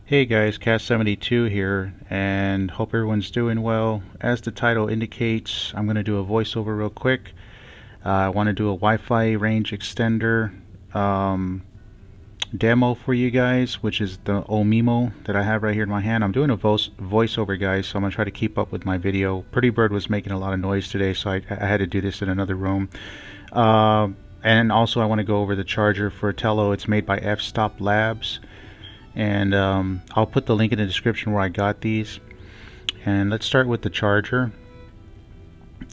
Hey guys, Cast72 here, and hope everyone's doing well. As the title indicates, I'm going to do a voiceover real quick. I want to do a Wi-Fi range extender demo for you guys, which is the Omimo that I have right here in my hand. I'm doing a voiceover, guys, so I'm going to try to keep up with my video. Pretty Bird was making a lot of noise today, so I had to do this in another room. And also I want to go over the charger for Tello. It's made by F-Stop Labs. And I'll put the link in the description where I got these. And let's start with the charger.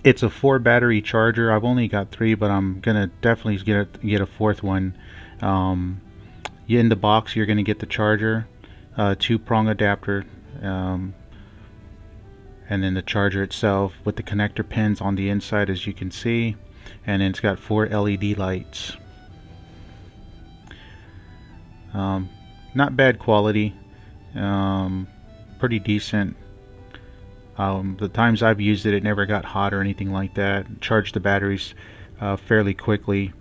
It's a 4 battery charger. I've only got 3, but I'm gonna definitely get a 4th one. In the box you're gonna get the charger, 2-prong adapter, and then the charger itself with the connector pins on the inside, as you can see, and then it's got 4 LED lights. Not bad quality, pretty decent. The times I've used it, it never got hot or anything like that. Charged the batteries fairly quickly.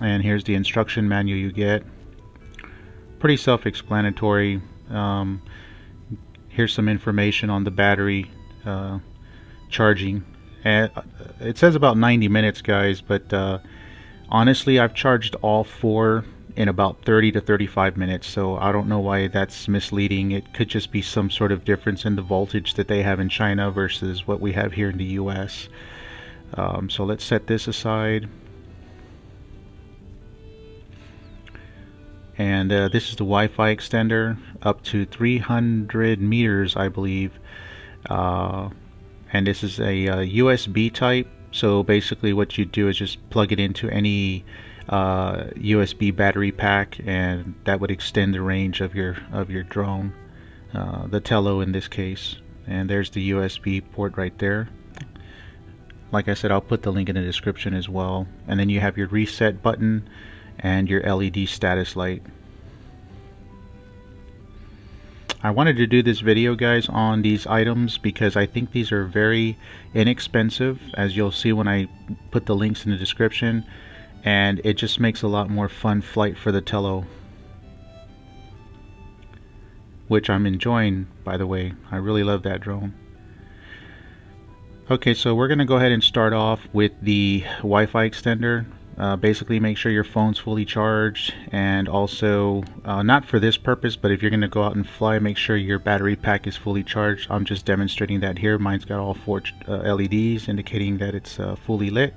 And here's the instruction manual you get. Pretty self-explanatory. Here's some information on the battery charging. And it says about 90 minutes, guys, but honestly, I've charged all 4 in about 30 to 35 minutes, so I don't know why that's misleading. It could just be some sort of difference in the voltage that they have in China versus what we have here in the US. So let's set this aside. And this is the Wi-Fi extender, up to 300 meters, I believe. And this is a USB type. So basically what you do is just plug it into any USB battery pack, and that would extend the range of your drone, the Tello in this case. And there's the USB port right there. Like I said, I'll put the link in the description as well. And then you have your reset button and your LED status light. I wanted to do this video, guys, on these items because I think these are very inexpensive, as you'll see when I put the links in the description, and it just makes a lot more fun flight for the Tello, which I'm enjoying, by the way. I really love that drone. Okay, so we're gonna go ahead and start off with the Wi-Fi extender. Basically make sure your phone's fully charged, and also not for this purpose, but if you're going to go out and fly, make sure your battery pack is fully charged. I'm just demonstrating that here. Mine's got all 4 LEDs indicating that it's fully lit.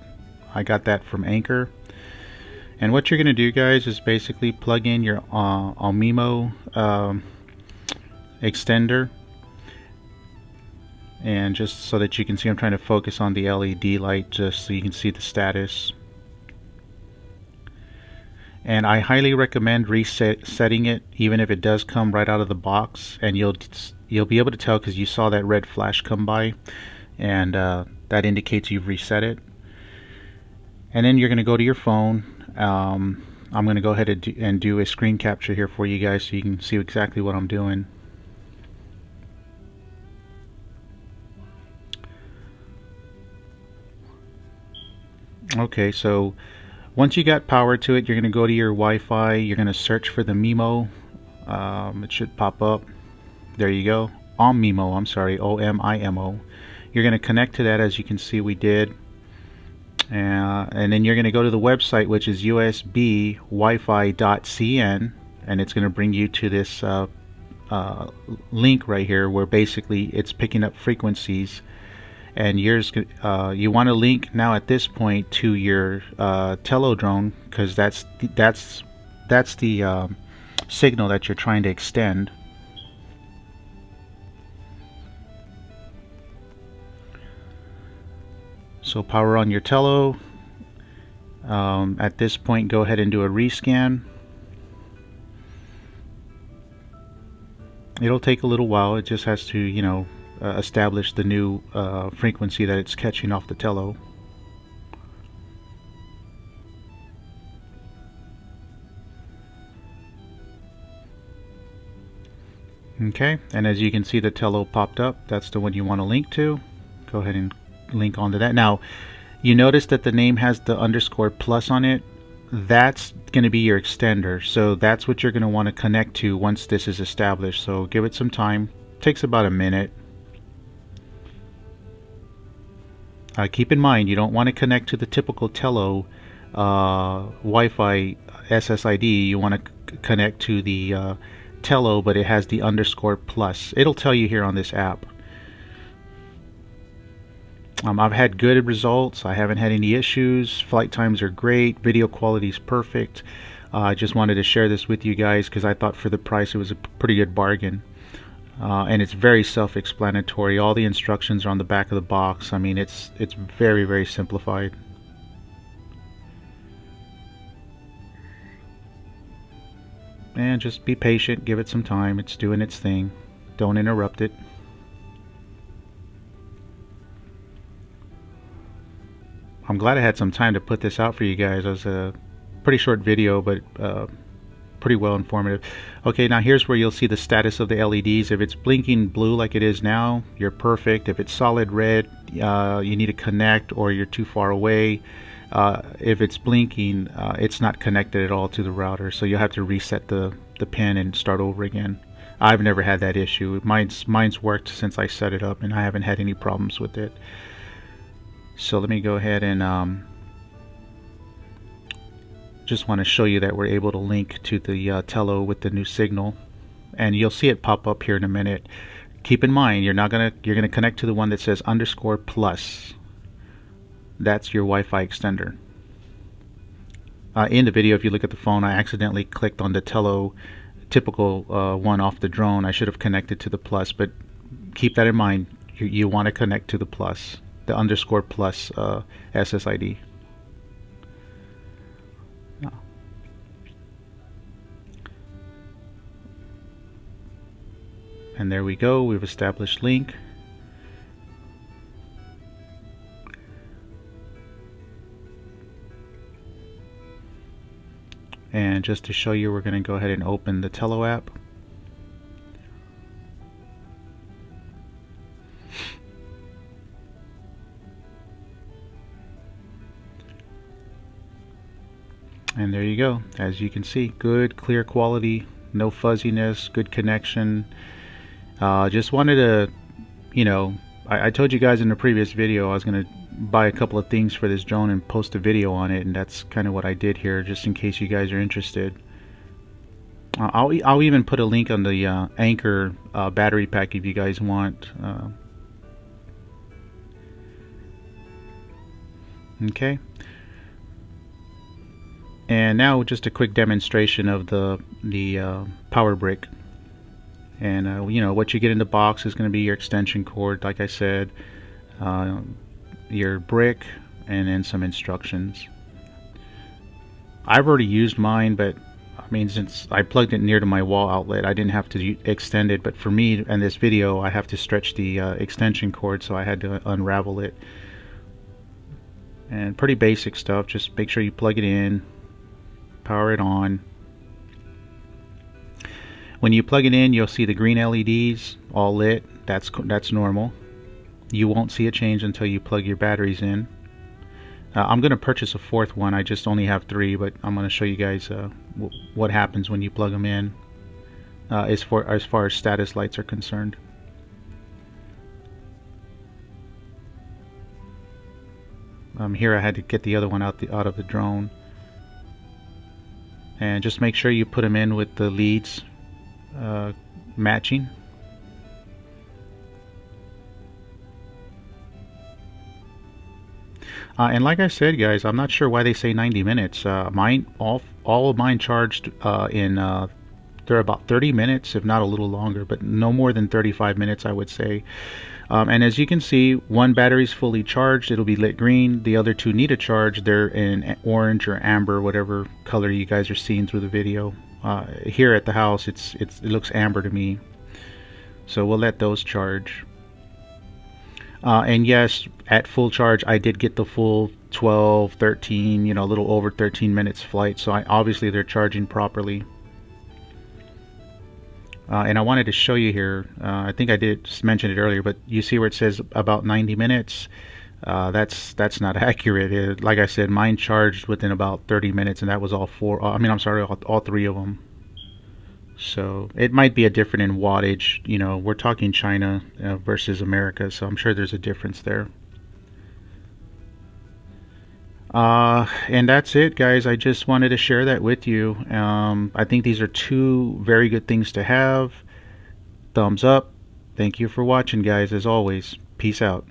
I got that from Anchor. And what you're going to do, guys, is basically plug in your Omimo extender, and just so that you can see, I'm trying to focus on the LED light just so you can see the status. And I highly recommend resetting it, even if it does come right out of the box, and you'll be able to tell because you saw that red flash come by, and that indicates you've reset it. And then you're going to go to your phone. I'm going to go ahead and do a screen capture here for you guys so you can see exactly what I'm doing. Okay, so once you got power to it, you're going to go to your Wi-Fi. You're going to search for the Mimo. It should pop up. There you go. Omimo, I'm sorry, O-M-I-M-O. You're going to connect to that, as you can see we did. And then you're going to go to the website, which is usbwifi.cn, and it's going to bring you to this link right here, where basically it's picking up frequencies. And yours, you want to link now at this point to your Tello drone, because that's the signal that you're trying to extend. So power on your Tello. At this point, go ahead and do a rescan. It'll take a little while. It just has to, you know, establish the new frequency that it's catching off the Tello. Okay, and as you can see, the Tello popped up. That's the one you want to link to. Go ahead and link onto that. Now, you notice that the name has the _ plus on it. that's going to be your extender. So that's what you're going to want to connect to once this is established. So give it some time. Takes about a minute. Keep in mind, you don't want to connect to the typical Tello Wi-Fi SSID. You want to connect to the Tello, but it has the _plus. It'll tell you here on this app. I've had good results. I haven't had any issues. Flight times are great. Video quality is perfect. I just wanted to share this with you guys because I thought for the price it was a pretty good bargain. And it's very self-explanatory. All the instructions are on the back of the box. I mean, it's very, very simplified. And just be patient. Give it some time. It's doing its thing. Don't interrupt it. I'm glad I had some time to put this out for you guys. It was a pretty short video, but pretty well informative. Okay, now here's where you'll see the status of the LEDs. If it's blinking blue like it is now, you're perfect. If it's solid red, you need to connect or you're too far away. If it's blinking, it's not connected at all to the router, so you'll have to reset the pin and start over again. I've never had that issue. Mine's worked since I set it up, and I haven't had any problems with it. So let me go ahead and just want to show you that we're able to link to the Tello with the new signal, and you'll see it pop up here in a minute. Keep in mind, you're gonna connect to the one that says _plus. That's your Wi-Fi extender. In the video, if you look at the phone, I accidentally clicked on the Tello typical one off the drone. I should have connected to the plus, but keep that in mind. You want to connect to the plus, the _plus SSID. And there we go. We've established link. And just to show you, we're going to go ahead and open the Tello app. And there you go. As you can see, good, clear quality, no fuzziness, good connection. Just wanted to, you know, I told you guys in the previous video I was going to buy a couple of things for this drone and post a video on it, and that's kind of what I did here, just in case you guys are interested. I'll even put a link on the Anchor battery pack if you guys want. Okay. And now just a quick demonstration of the power brick. And you know, what you get in the box is going to be your extension cord, like I said, your brick, and then some instructions. I've already used mine, but I mean, since I plugged it near to my wall outlet, I didn't have to extend it. But for me, in this video, I have to stretch the extension cord, so I had to unravel it. And pretty basic stuff. Just make sure you plug it in, power it on. When you plug it in, you'll see the green LEDs all lit. That's normal. You won't see a change until you plug your batteries in. I'm going to purchase a fourth one. I just only have 3, but I'm going to show you guys what happens when you plug them in as far as status lights are concerned. Here I had to get the other one out of the drone. And just make sure you put them in with the leads matching. And like I said, guys, I'm not sure why they say 90 minutes. All of mine charged they're about 30 minutes, if not a little longer, but no more than 35 minutes, I would say. And as you can see, one battery is fully charged. It'll be lit green. The other 2 need a charge. They're in orange or amber, whatever color you guys are seeing through the video. Here at the house, it looks amber to me. So we'll let those charge. And yes, at full charge, I did get the full 12, 13, you know, a little over 13 minutes flight. So obviously they're charging properly. And I wanted to show you here, I think I did mention it earlier, but you see where it says about 90 minutes. That's not accurate. Like I said, mine charged within about 30 minutes, and that was all four. I mean, I'm sorry, all three of them. So it might be a different in wattage. You know, we're talking China versus America, so I'm sure there's a difference there. And that's it, guys. I just wanted to share that with you. I think these are two very good things to have. Thumbs up. Thank you for watching, guys, as always. Peace out.